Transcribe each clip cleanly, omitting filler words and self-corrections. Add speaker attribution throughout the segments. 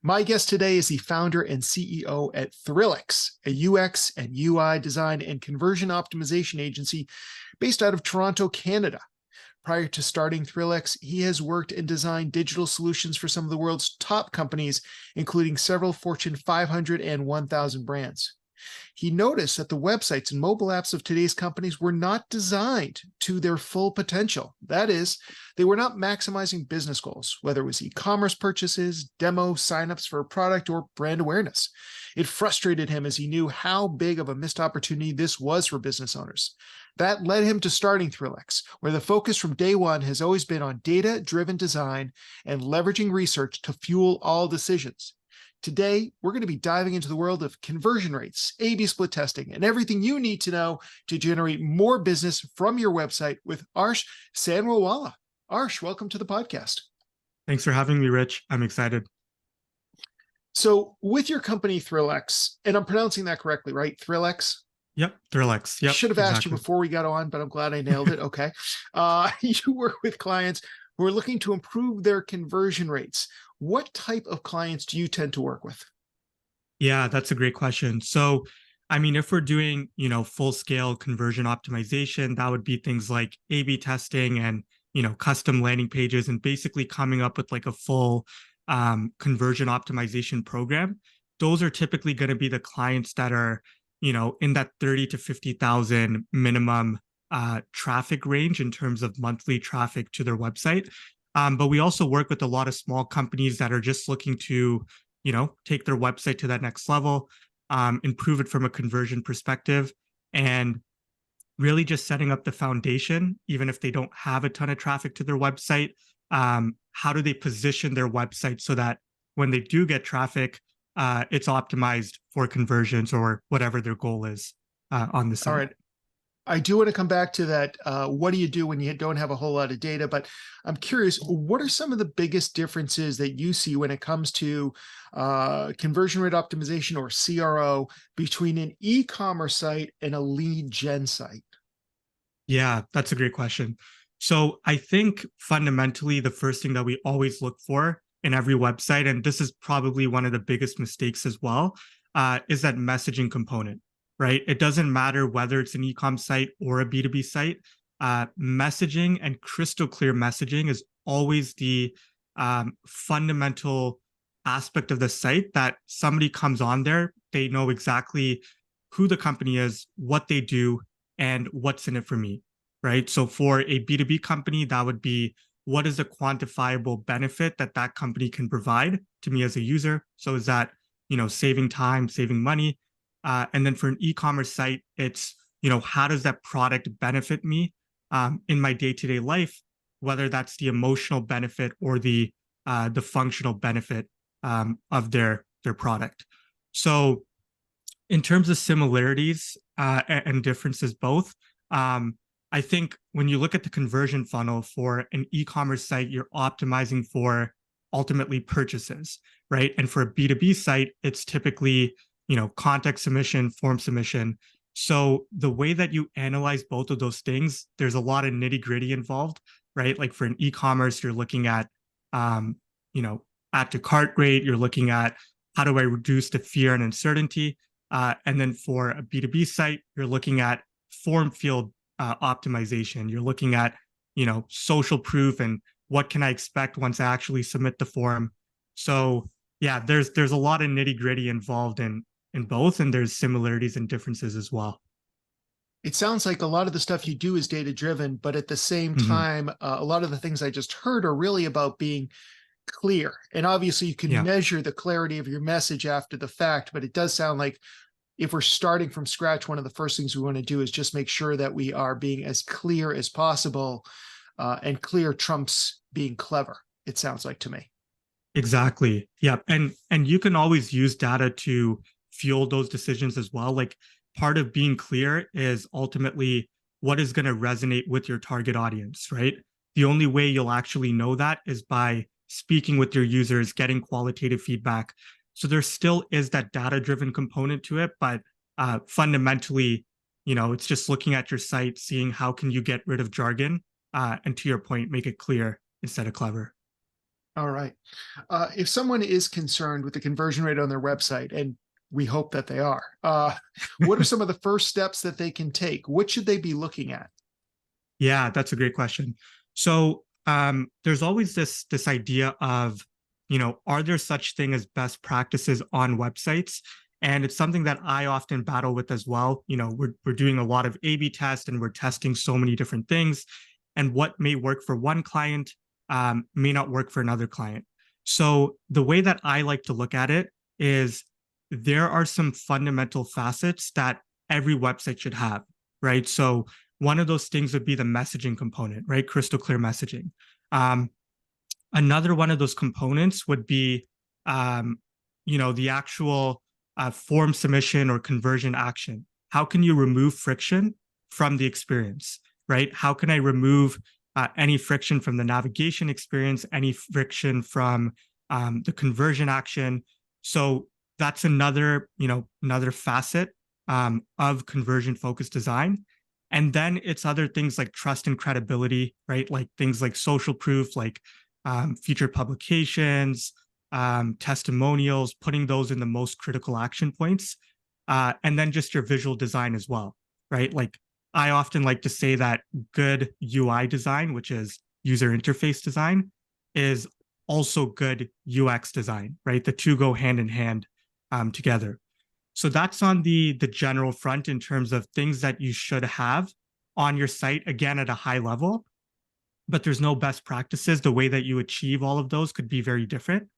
Speaker 1: My guest today is the founder and CEO at ThrillX, a UX and UI design and conversion optimization agency based out of Toronto, Canada. Prior to starting ThrillX, he has worked and designed digital solutions for some of the world's top companies, including several Fortune 500 and 1000 brands. He noticed that the websites and mobile apps of today's companies were not designed to their full potential. That is, they were not maximizing business goals, whether it was e-commerce purchases, demo signups for a product, or brand awareness. It frustrated him as he knew how big of a missed opportunity this was for business owners. That led him to starting ThrillX, where the focus from day one has always been on data-driven design and leveraging research to fuel all decisions. Today, we're going to be diving into the world of conversion rates, A/B split testing, and everything you need to know to generate more business from your website with Arsh Sanwawala. Arsh, welcome to the podcast.
Speaker 2: Thanks for having me, Rich. I'm excited.
Speaker 1: So with your company, ThrillX, and I'm pronouncing that correctly, right? ThrillX?
Speaker 2: Yep, ThrillX. Yep,
Speaker 1: Should have asked
Speaker 2: exactly.
Speaker 1: you before we got on, but I'm glad I nailed it. Okay. You work with clients who are looking to improve their conversion rates. What type of clients do you tend to work with?
Speaker 2: Yeah, that's a great question. So, I mean, if we're doing, full scale conversion optimization, that would be things like A/B testing and, custom landing pages and basically coming up with like a full conversion optimization program. Those are typically going to be the clients that are, in that 30 to 50,000 minimum traffic range in terms of monthly traffic to their website. But we also work with a lot of small companies that are just looking to, take their website to that next level, improve it from a conversion perspective, and really just setting up the foundation, even if they don't have a ton of traffic to their website. How do they position their website so that when they do get traffic, it's optimized for conversions or whatever their goal is on the site.
Speaker 1: All right. I do want to come back to that. What do you do when you don't have a whole lot of data? But I'm curious, what are some of the biggest differences that you see when it comes to conversion rate optimization or CRO between an e-commerce site and a lead gen site?
Speaker 2: Yeah, that's a great question. So I think fundamentally, the first thing that we always look for in every website, and this is probably one of the biggest mistakes as well, is that messaging component. Right? It doesn't matter whether it's an e-com site or a B2B site. Messaging and crystal clear messaging is always the fundamental aspect of the site that somebody comes on there, they know exactly who the company is, what they do, and what's in it for me, right? So for a B2B company, that would be what is the quantifiable benefit that that company can provide to me as a user? So is that, saving time, saving money? And then for an e-commerce site, it's, how does that product benefit me in my day-to-day life, whether that's the emotional benefit or the functional benefit of their product. So in terms of similarities and differences both, I think when you look at the conversion funnel for an e-commerce site, you're optimizing for ultimately purchases, right? And for a B2B site, it's typically contact submission, form submission. So the way that you analyze both of those things, there's a lot of nitty gritty involved, right? Like for an e-commerce, you're looking at, add to cart rate, you're looking at how do I reduce the fear and uncertainty? And then for a B2B site, you're looking at form field optimization. You're looking at, social proof and what can I expect once I actually submit the form. So yeah, there's a lot of nitty gritty involved in both, and there's similarities and differences as well.
Speaker 1: It sounds like a lot of the stuff you do is data driven, but at the same time, a lot of the things I just heard are really about being clear. And obviously you can measure the clarity of your message after the fact, but it does sound like if we're starting from scratch, one of the first things we want to do is just make sure that we are being as clear as possible, and clear trumps being clever, it sounds like to me.
Speaker 2: Exactly. Yeah. And you can always use data to fuel those decisions as well. Like part of being clear is ultimately what is going to resonate with your target audience, right? The only way you'll actually know that is by speaking with your users, getting qualitative feedback. So there still is that data-driven component to it, but fundamentally, it's just looking at your site, seeing how can you get rid of jargon, and to your point, make it clear instead of clever.
Speaker 1: All right. If someone is concerned with the conversion rate on their website, and we hope that they are, what are some of the first steps that they can take? What should they be looking at?
Speaker 2: Yeah, that's a great question. So there's always this idea of, are there such thing as best practices on websites? And it's something that I often battle with as well. We're doing a lot of A/B tests and we're testing so many different things, and what may work for one client may not work for another client. So the way that I like to look at it is there are some fundamental facets that every website should have, right? So one of those things would be the messaging component, right? Crystal clear messaging. Um, Another one of those components would be, the actual form submission or conversion action. How can you remove friction from the experience, right? How can I remove any friction from the navigation experience, any friction from the conversion action? So that's another facet of conversion focused design. And then it's other things like trust and credibility, right? Like things like social proof, like featured publications, testimonials, putting those in the most critical action points. And then just your visual design as well, right? Like I often like to say that good UI design, which is user interface design, is also good UX design, right? The two go hand in hand together. So that's on the general front in terms of things that you should have on your site, again, at a high level, but there's no best practices. The way that you achieve all of those could be very different.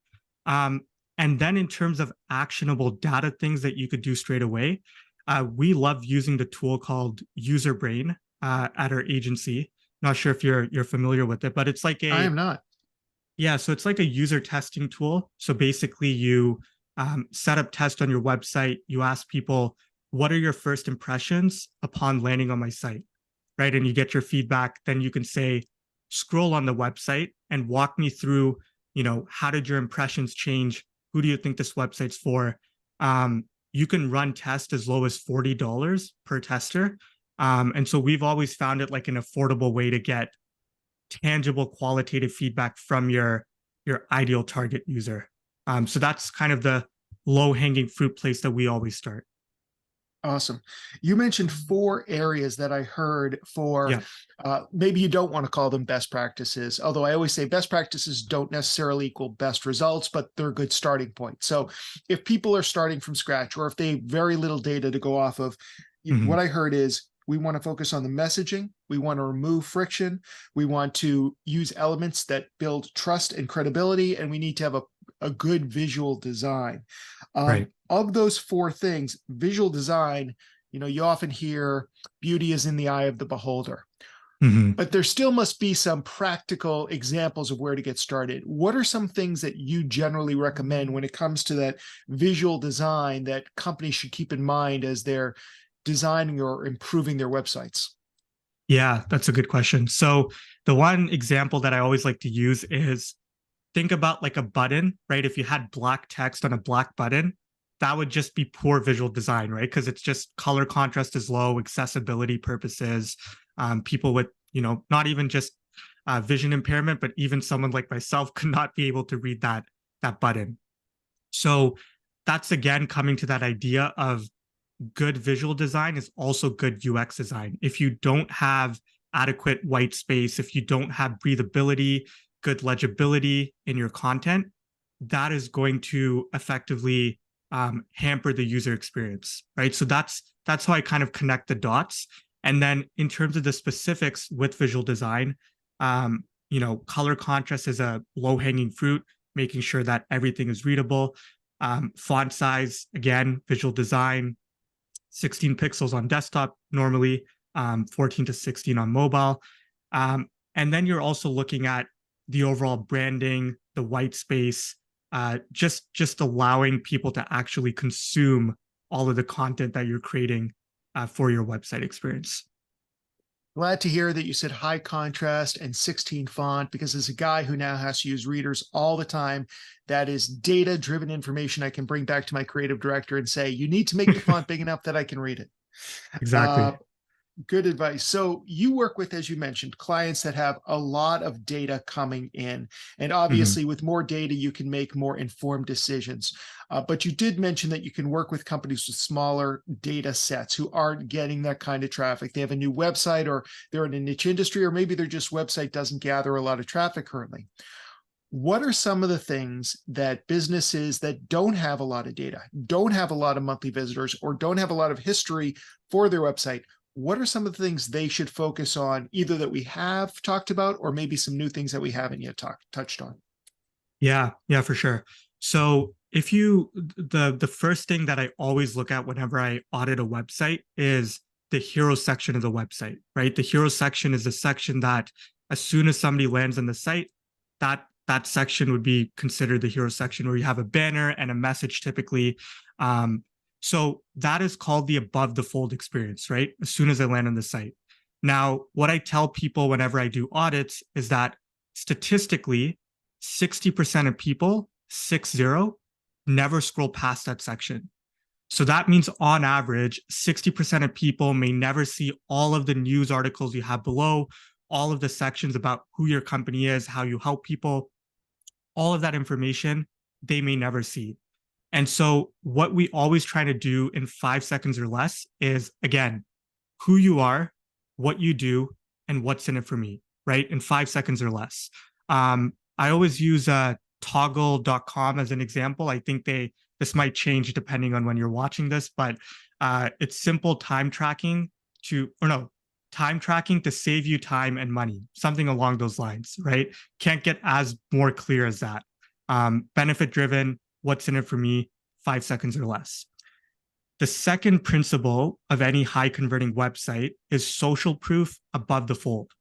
Speaker 2: Um, and then in terms of actionable data things that you could do straight away, we love using the tool called User Brain at our agency. Not sure if you're familiar with it, but it's like
Speaker 1: I am not.
Speaker 2: so it's like a user testing tool. So basically, you set up tests on your website. You ask people, what are your first impressions upon landing on my site? Right. And you get your feedback. Then you can say, scroll on the website and walk me through, how did your impressions change? Who do you think this website's for? You can run tests as low as $40 per tester. And so we've always found it like an affordable way to get tangible qualitative feedback from your ideal target user. So that's kind of the low hanging fruit place that we always start.
Speaker 1: Awesome. You mentioned four areas that I heard for,
Speaker 2: Yeah.
Speaker 1: maybe you don't want to call them best practices, although I always say best practices don't necessarily equal best results, but they're a good starting point. So if people are starting from scratch or if they have very little data to go off of,
Speaker 2: Mhm.
Speaker 1: what I heard is we want to focus on the messaging. We want to remove friction. We want to use elements that build trust and credibility, and we need to have a good visual design.
Speaker 2: Right.
Speaker 1: Of those four things, visual design, you often hear beauty is in the eye of the beholder,
Speaker 2: Mhm.
Speaker 1: but there still must be some practical examples of where to get started. What are some things that you generally recommend when it comes to that visual design that companies should keep in mind as they're designing or improving their websites?
Speaker 2: Yeah, that's a good question. So the one example that I always like to use is think about like a button, right? If you had black text on a black button, that would just be poor visual design, right? Because it's just color contrast is low, accessibility purposes. People with, not even just vision impairment, but even someone like myself could not be able to read that button. So that's again coming to that idea of good visual design is also good UX design. If you don't have adequate white space, if you don't have breathability, good legibility in your content, that is going to effectively hamper the user experience, right? So that's how I kind of connect the dots. And then in terms of the specifics with visual design, color contrast is a low hanging fruit, making sure that everything is readable. Font size, again, visual design, 16 pixels on desktop normally, 14 to 16 on mobile. And then you're also looking at the overall branding, the white space, just allowing people to actually consume all of the content that you're creating for your website experience.
Speaker 1: Glad to hear that you said high contrast and 16 font, because as a guy who now has to use readers all the time, that is data driven information I can bring back to my creative director and say, you need to make the font big enough that I can read it. Uh,
Speaker 2: Exactly.
Speaker 1: Good advice. So you work with, as you mentioned, clients that have a lot of data coming in. And
Speaker 2: Mhm.
Speaker 1: obviously, with more data, you can make more informed decisions. But you did mention that you can work with companies with smaller data sets who aren't getting that kind of traffic. They have a new website, or they're in a niche industry, or maybe their just website doesn't gather a lot of traffic currently. What are some of the things that businesses that don't have a lot of data, don't have a lot of monthly visitors, or don't have a lot of history for their website? What are some of the things they should focus on, either that we have talked about, or maybe some new things that we haven't yet touched on?
Speaker 2: Yeah, yeah, for sure. So if you the first thing that I always look at whenever I audit a website is the hero section of the website, right? The hero section is the section that as soon as somebody lands on the site, that section would be considered the hero section where you have a banner and a message typically. Um, so that is called the above the fold experience, right? As soon as I land on the site. Now, what I tell people whenever I do audits is that statistically, 60% of people, 60, never scroll past that section. So that means on average, 60% of people may never see all of the news articles you have below, all of the sections about who your company is, how you help people, all of that information they may never see. And so what we always try to do in 5 seconds or less is, again, who you are, what you do, and what's in it for me, right? In 5 seconds or less. I always use toggle.com as an example. I think this might change depending on when you're watching this, but it's simple time tracking time tracking to save you time and money, something along those lines, right? Can't get as more clear as that. Benefit driven, what's in it for me, 5 seconds or less. The second principle of any high converting website is social proof above the fold.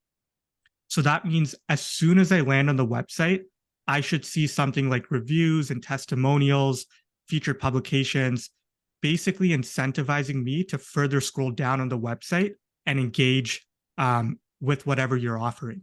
Speaker 2: So that means as soon as I land on the website, I should see something like reviews and testimonials, featured publications, basically incentivizing me to further scroll down on the website and engage with whatever you're offering,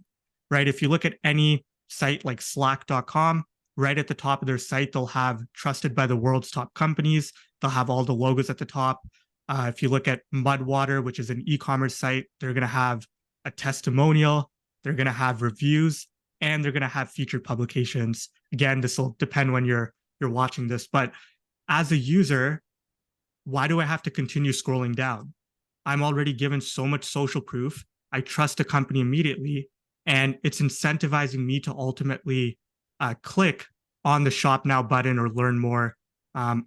Speaker 2: right? If you look at any site like slack.com, right at the top of their site, they'll have trusted by the world's top companies. They'll have all the logos at the top. If you look at Mudwater, which is an e-commerce site, they're going to have a testimonial, they're going to have reviews, and they're going to have featured publications. Again, this will depend when you're watching this, but as a user, why do I have to continue scrolling down? I'm already given so much social proof. I trust a company immediately, and it's incentivizing me to ultimately click on the shop now button or learn more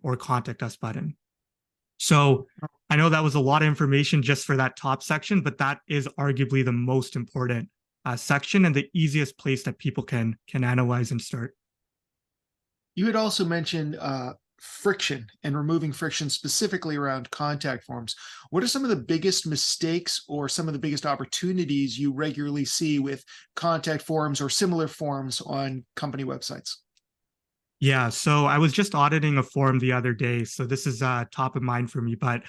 Speaker 2: or contact us button. So I know that was a lot of information just for that top section, but that is arguably the most important section and the easiest place that people can analyze and start.
Speaker 1: You had also mentioned friction and removing friction specifically around contact forms. What are some of the biggest mistakes or some of the biggest opportunities you regularly see with contact forms or similar forms on company websites?
Speaker 2: Yeah, so I was just auditing a form the other day, so this is top of mind for me. But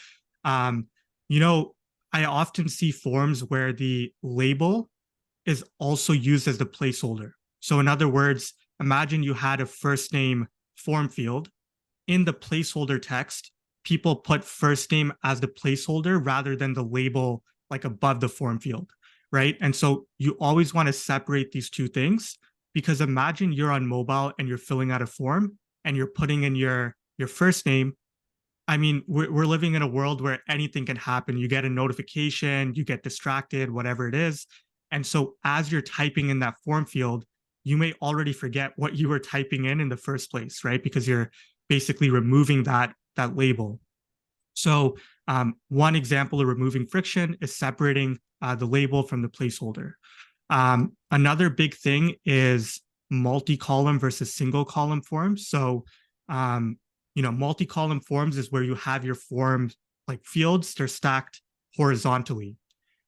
Speaker 2: um, you know, I often see forms where the label is also used as the placeholder. So in other words, imagine you had a first name form field. In the placeholder text, people put first name as the placeholder rather than the label like above the form field, right? And so you always want to separate these two things because imagine you're on mobile and you're filling out a form and you're putting in your first name. I mean, we're living in a world where anything can happen. You get a notification, you get distracted, whatever it is. And so as you're typing in that form field, you may already forget what you were typing in the first place, right? Because you're basically removing that label. So one example of removing friction is separating the label from the placeholder. Another big thing is multi-column versus single column forms. So multi-column forms is where you have your forms like fields, they're stacked horizontally,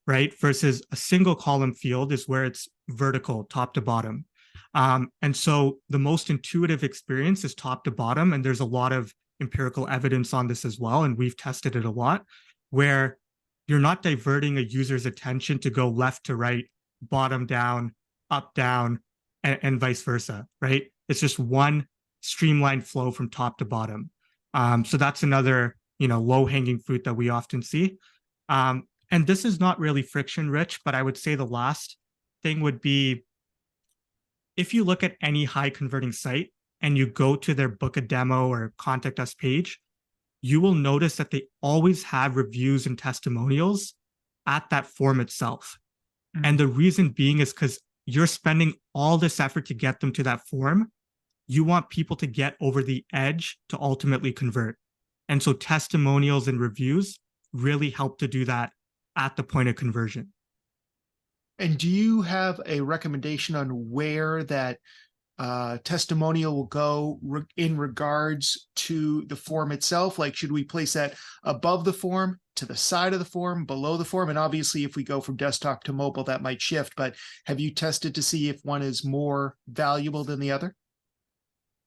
Speaker 2: right? Versus a single column field is where it's vertical, top to bottom. And so the most intuitive experience is top to bottom. And there's a lot of empirical evidence on this as well. And we've tested it a lot where you're not diverting a user's attention to go left to right, bottom down, up down, and vice versa, right? It's just one streamlined flow from top to bottom. So that's another, low hanging fruit that we often see. And this is not really friction rich, but I would say the last thing would be if you look at any high converting site and you go to their book a demo or contact us page, you will notice that they always have reviews and testimonials at that form itself. And
Speaker 1: Mm.
Speaker 2: the reason being is because you're spending all this effort to get them to that form. You want people to get over the edge to ultimately convert. And so testimonials and reviews really help to do that at the point of conversion.
Speaker 1: And do you have a recommendation on where that testimonial will go in regards to the form itself? Like, should we place that above the form, to the side of the form, below the form? And obviously, if we go from desktop to mobile, that might shift. But have you tested to see if one is more valuable than the other?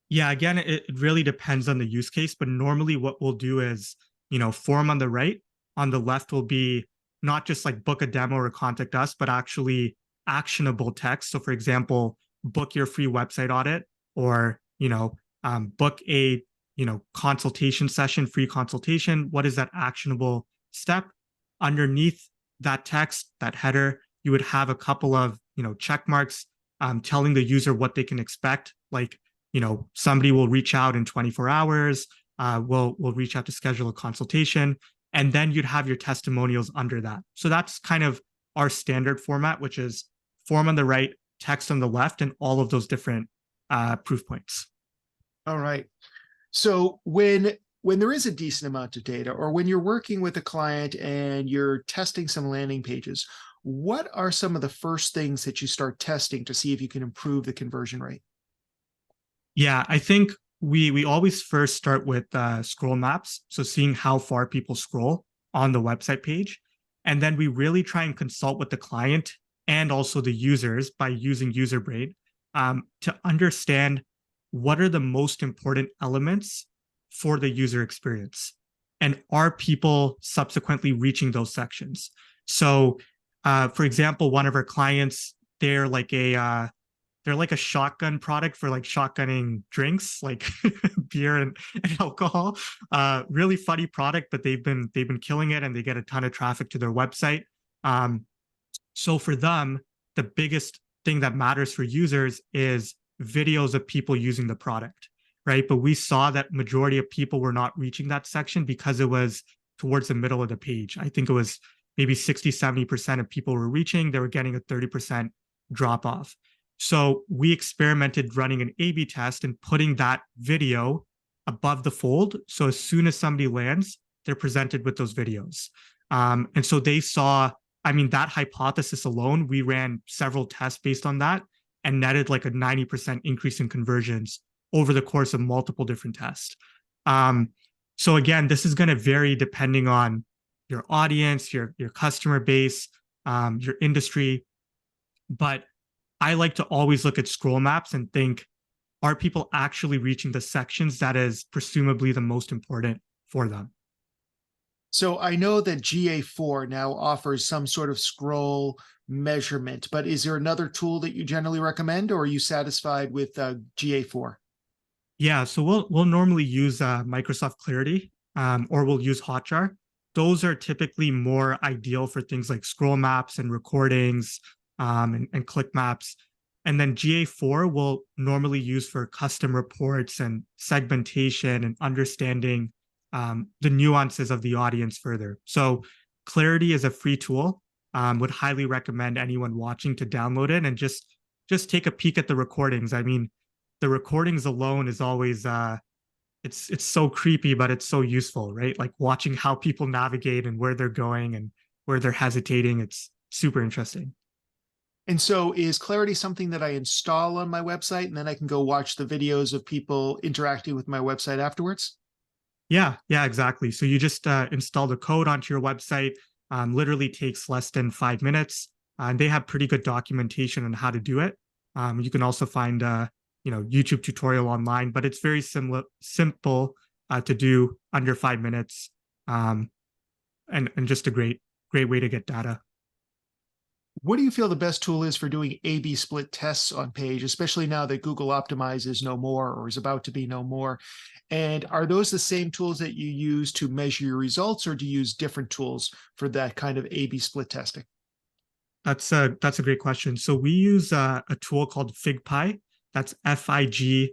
Speaker 2: Yeah, again, it really depends on the use case, but normally what we'll do is, form on the right, on the left will be not just like book a demo or contact us, but actually actionable text. So for example, book your free website audit or, book a, consultation session, free consultation. What is that actionable step? Underneath that text, that header, you would have a couple of, check marks telling the user what they can expect, like somebody will reach out in 24 hours. We'll reach out to schedule a consultation, and then you'd have your testimonials under that. So that's kind of our standard format, which is form on the right, text on the left, and all of those different proof points.
Speaker 1: All right. So when there is a decent amount of data, or when you're working with a client and you're testing some landing pages, what are some of the first things that you start testing to see if you can improve the conversion rate?
Speaker 2: Yeah, I think we always first start with scroll maps, so seeing how far people scroll on the website page, and then we really try and consult with the client and also the users by using user brain to understand what are the most important elements for the user experience, and are people subsequently reaching those sections. So, for example, one of our clients, they're like a shotgun product for like shotgunning drinks, like beer and alcohol. Really funny product, but they've been killing it and they get a ton of traffic to their website. Um, so for them, the biggest thing that matters for users is videos of people using the product, right? But we saw that majority of people were not reaching that section because it was towards the middle of the page. I think it was maybe 60-70% of people were reaching, they were getting a 30% drop off. So we experimented running an A/B test and putting that video above the fold. So as soon as somebody lands, they're presented with those videos. And so they saw, I mean, that hypothesis alone, we ran several tests based on that and netted like a 90% increase in conversions over the course of multiple different tests. So again, this is going to vary depending on your audience, your customer base, your industry. But I like to always look at scroll maps and think, are people actually reaching the sections that is presumably the most important for them?
Speaker 1: So I know that GA4 now offers some sort of scroll measurement, but is there another tool that you generally recommend, or are you satisfied with GA4?
Speaker 2: Yeah, so we'll normally use Microsoft Clarity, or we'll use Hotjar. Those are typically more ideal for things like scroll maps and recordings, and click maps. And then GA4 will normally use for custom reports and segmentation and understanding the nuances of the audience further. So Clarity is a free tool. Would highly recommend anyone watching to download it and just take a peek at the recordings. I mean, the recordings alone is always it's so creepy, but it's so useful, right? Like watching how people navigate and where they're going and where they're hesitating. It's super interesting.
Speaker 1: And so is Clarity something that I install on my website and then I can go watch the videos of people interacting with my website afterwards?
Speaker 2: Yeah, exactly. So you just install the code onto your website. Literally takes less than 5 minutes, and they have pretty good documentation on how to do it. You can also find YouTube tutorial online, but it's very simple to do under 5 minutes, and just a great way to get data.
Speaker 1: What do you feel the best tool is for doing A/B split tests on page, especially now that Google Optimize is no more or is about to be no more? And are those the same tools that you use to measure your results, or do you use different tools for that kind of A/B split testing?
Speaker 2: That's a great question. So we use a tool called FigPie. That's FIGPII.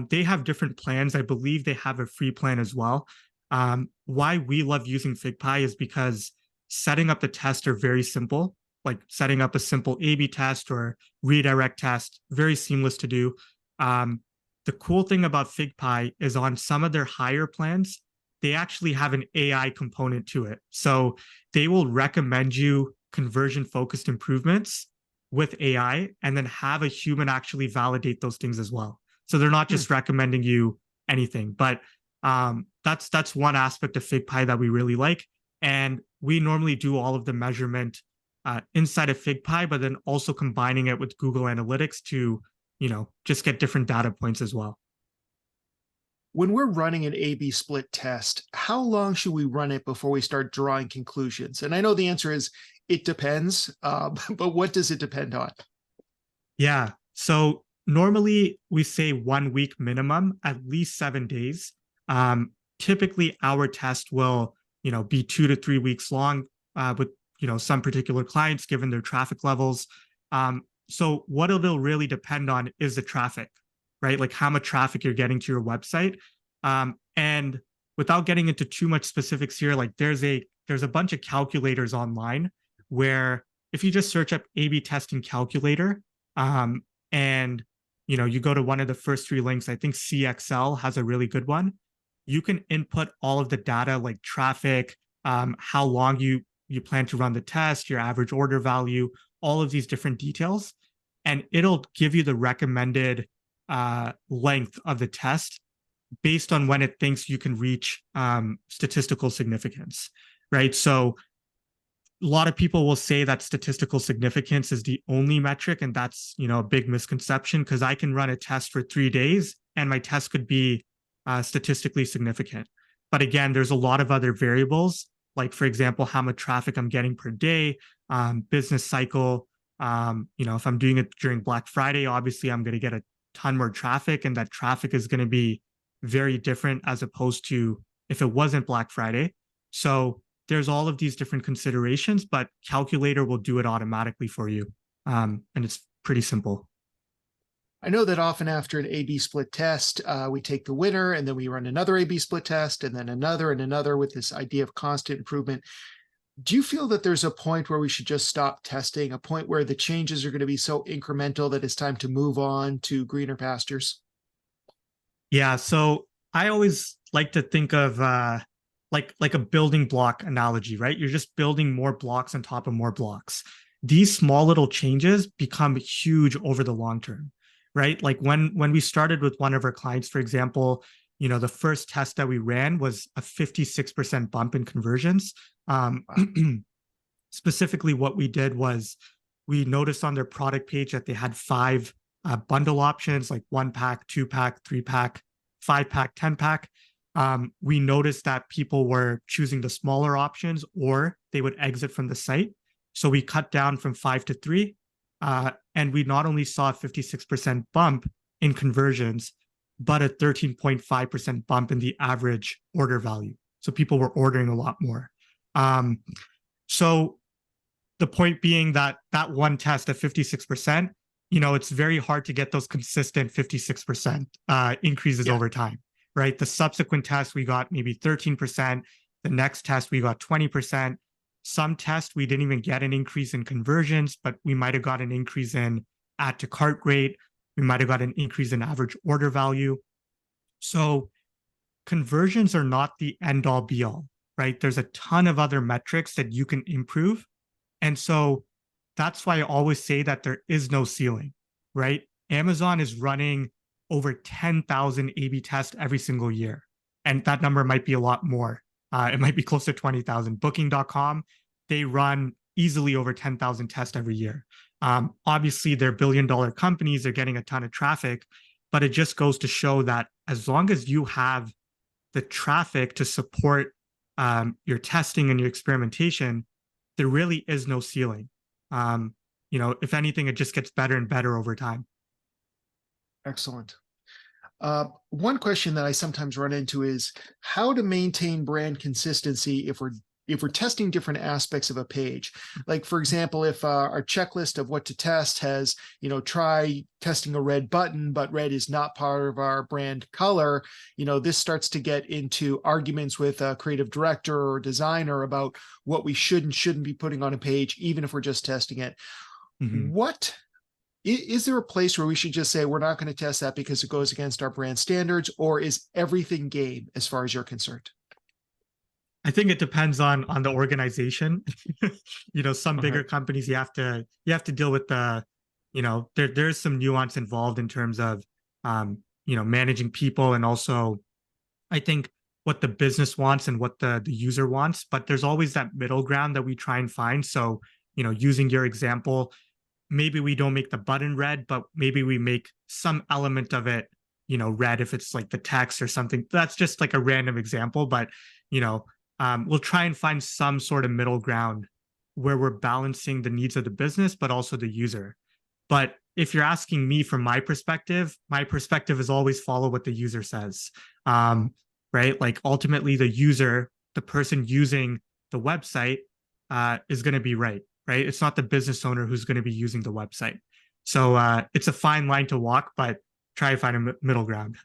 Speaker 2: They have different plans. I believe they have a free plan as well. Why we love using FigPie is because setting up the tests are very simple, like setting up a simple A/B test or redirect test, very seamless to do. Um, the cool thing about FigPie is on some of their higher plans, they actually have an AI component to it. So they will recommend you conversion focused improvements with AI and then have a human actually validate those things as well. So they're not
Speaker 1: Hmm.
Speaker 2: just recommending you anything, but that's one aspect of FigPie that we really like. And we normally do all of the measurement inside of FigPie, but then also combining it with Google Analytics to, just get different data points as well.
Speaker 1: When we're running an A/B split test, how long should we run it before we start drawing conclusions? And I know the answer is it depends, but what does it depend on?
Speaker 2: Yeah. So normally we say 1 week minimum, at least 7 days. Typically, our test will, be 2 to 3 weeks long with, some particular clients given their traffic levels. So what it'll really depend on is the traffic, right? Like how much traffic you're getting to your website. And without getting into too much specifics here, like there's a bunch of calculators online where if you just search up A/B testing calculator, um, and you go to one of the first three links, I think CXL has a really good one. You can input all of the data like traffic, how long you plan to run the test, your average order value, all of these different details, and it'll give you the recommended length of the test based on when it thinks you can reach statistical significance, right? So a lot of people will say that statistical significance is the only metric, and that's a big misconception because I can run a test for 3 days and my test could be statistically significant. But again, there's a lot of other variables, like for example, how much traffic I'm getting per day, business cycle. If I'm doing it during Black Friday, obviously I'm going to get a ton more traffic, and that traffic is going to be very different as opposed to if it wasn't Black Friday. So there's all of these different considerations, but calculator will do it automatically for you. And it's pretty simple.
Speaker 1: I know that often after an A/B split test, we take the winner and then we run another A/B split test and then another and another with this idea of constant improvement. Do you feel that there's a point where we should just stop testing, a point where the changes are going to be so incremental that it's time to move on to greener pastures?
Speaker 2: Yeah. So I always like to think of like a building block analogy, right? You're just building more blocks on top of more blocks. These small little changes become huge over the long term, right? Like when we started with one of our clients, for example, the first test that we ran was a 56% bump in conversions.
Speaker 1: Wow.
Speaker 2: Specifically, what we did was we noticed on their product page that they had five bundle options like 1 pack, 2 pack, 3 pack, 5 pack, 10 pack. We noticed that people were choosing the smaller options or they would exit from the site. So we cut down from 5 to 3. And we not only saw a 56% bump in conversions, but a 13.5% bump in the average order value. So people were ordering a lot more. So the point being that that one test at 56%, it's very hard to get those consistent 56% increases
Speaker 1: Yeah.
Speaker 2: over time, right? The subsequent test, we got maybe 13%. The next test, we got 20%. Some tests, we didn't even get an increase in conversions, but we might have got an increase in add to cart rate. We might have got an increase in average order value. So conversions are not the end all be all, right? There's a ton of other metrics that you can improve. And so that's why I always say that there is no ceiling, right? Amazon is running over 10,000 A/B tests every single year. And that number might be a lot more. It might be close to 20,000. Booking.com, they run easily over 10,000 tests every year. Obviously, they're billion-dollar companies, they're getting a ton of traffic, but it just goes to show that as long as you have the traffic to support your testing and your experimentation, there really is no ceiling. If anything, it just gets better and better over time.
Speaker 1: Excellent. One question that I sometimes run into is how to maintain brand consistency if we're testing different aspects of a page. Like, for example, if our checklist of what to test has, try testing a red button, but red is not part of our brand color, this starts to get into arguments with a creative director or designer about what we should and shouldn't be putting on a page, even if we're just testing it.
Speaker 2: Mhm.
Speaker 1: What is there a place where we should just say we're not going to test that because it goes against our brand standards, or is everything game as far as you're concerned?
Speaker 2: I think it depends on the organization. Some
Speaker 1: Okay.
Speaker 2: bigger companies you have to deal with there's some nuance involved in terms of managing people, and also I think what the business wants and what the user wants. But there's always that middle ground that we try and find. So, using your example, maybe we don't make the button red, but maybe we make some element of it, red if it's like the text or something. That's just like a random example, but you know, we'll try and find some sort of middle ground where we're balancing the needs of the business, but also the user. But if you're asking me from my perspective is always follow what the user says. Right? Like ultimately, the user, the person using the website, is going to be right. Right? It's not the business owner who's going to be using the website. So it's a fine line to walk, but try to find a middle ground.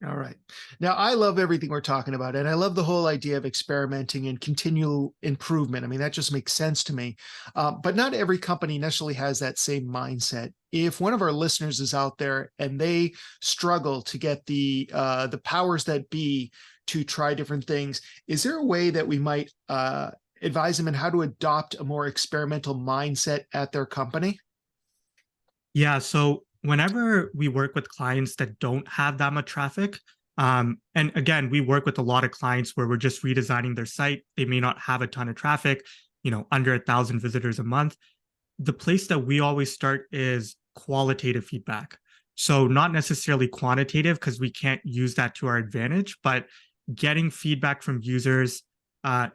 Speaker 1: All right. Now, I love everything we're talking about, and I love the whole idea of experimenting and continual improvement. I mean, that just makes sense to me. But not every company necessarily has that same mindset. If one of our listeners is out there and they struggle to get the powers that be to try different things, is there a way that we might advise them in how to adopt a more experimental mindset at their company?
Speaker 2: Yeah. So whenever we work with clients that don't have that much traffic, and again, we work with a lot of clients where we're just redesigning their site. They may not have a ton of traffic, under 1,000 visitors a month. The place that we always start is qualitative feedback. So not necessarily quantitative, because we can't use that to our advantage, but getting feedback from users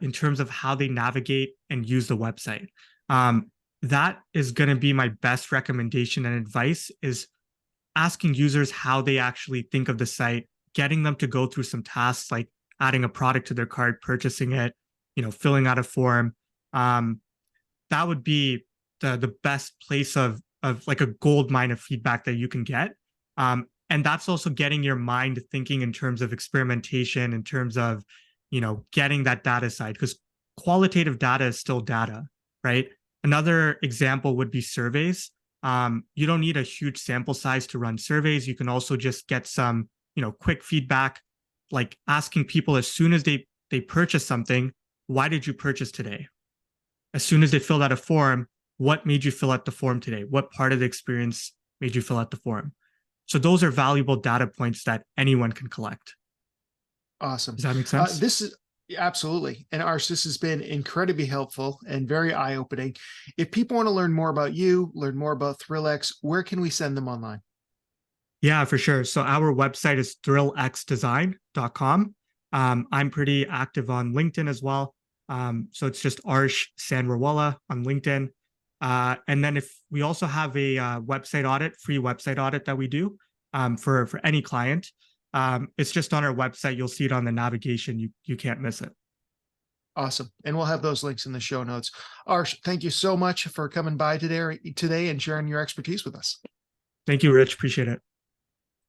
Speaker 2: in terms of how they navigate and use the website. Um, that is going to be my best recommendation and advice, is asking users how they actually think of the site, getting them to go through some tasks like adding a product to their cart, purchasing it, filling out a form. Um, that would be the best place of like a gold mine of feedback that you can get. And that's also getting your mind thinking in terms of experimentation, in terms of, getting that data side, because qualitative data is still data, right? Another example would be surveys. You don't need a huge sample size to run surveys. You can also just get some, quick feedback, like asking people as soon as they purchase something, why did you purchase today? As soon as they filled out a form, what made you fill out the form today? What part of the experience made you fill out the form? So those are valuable data points that anyone can collect.
Speaker 1: Awesome.
Speaker 2: Does that make sense?
Speaker 1: This is absolutely. And Arsh, this has been incredibly helpful and very eye-opening. If people want to learn more about you, learn more about ThrillX, where can we send them online?
Speaker 2: Yeah, for sure. So our website is thrillxdesign.com. I'm pretty active on LinkedIn as well. So it's just Arsh Sandrawala on LinkedIn. And then if we also have a website audit, free website audit that we do for any client. It's just on our website. You'll see it on the navigation. You can't miss it.
Speaker 1: Awesome. And we'll have those links in the show notes. Arsh, thank you so much for coming by today and sharing your expertise with us.
Speaker 2: Thank you, Rich. Appreciate it.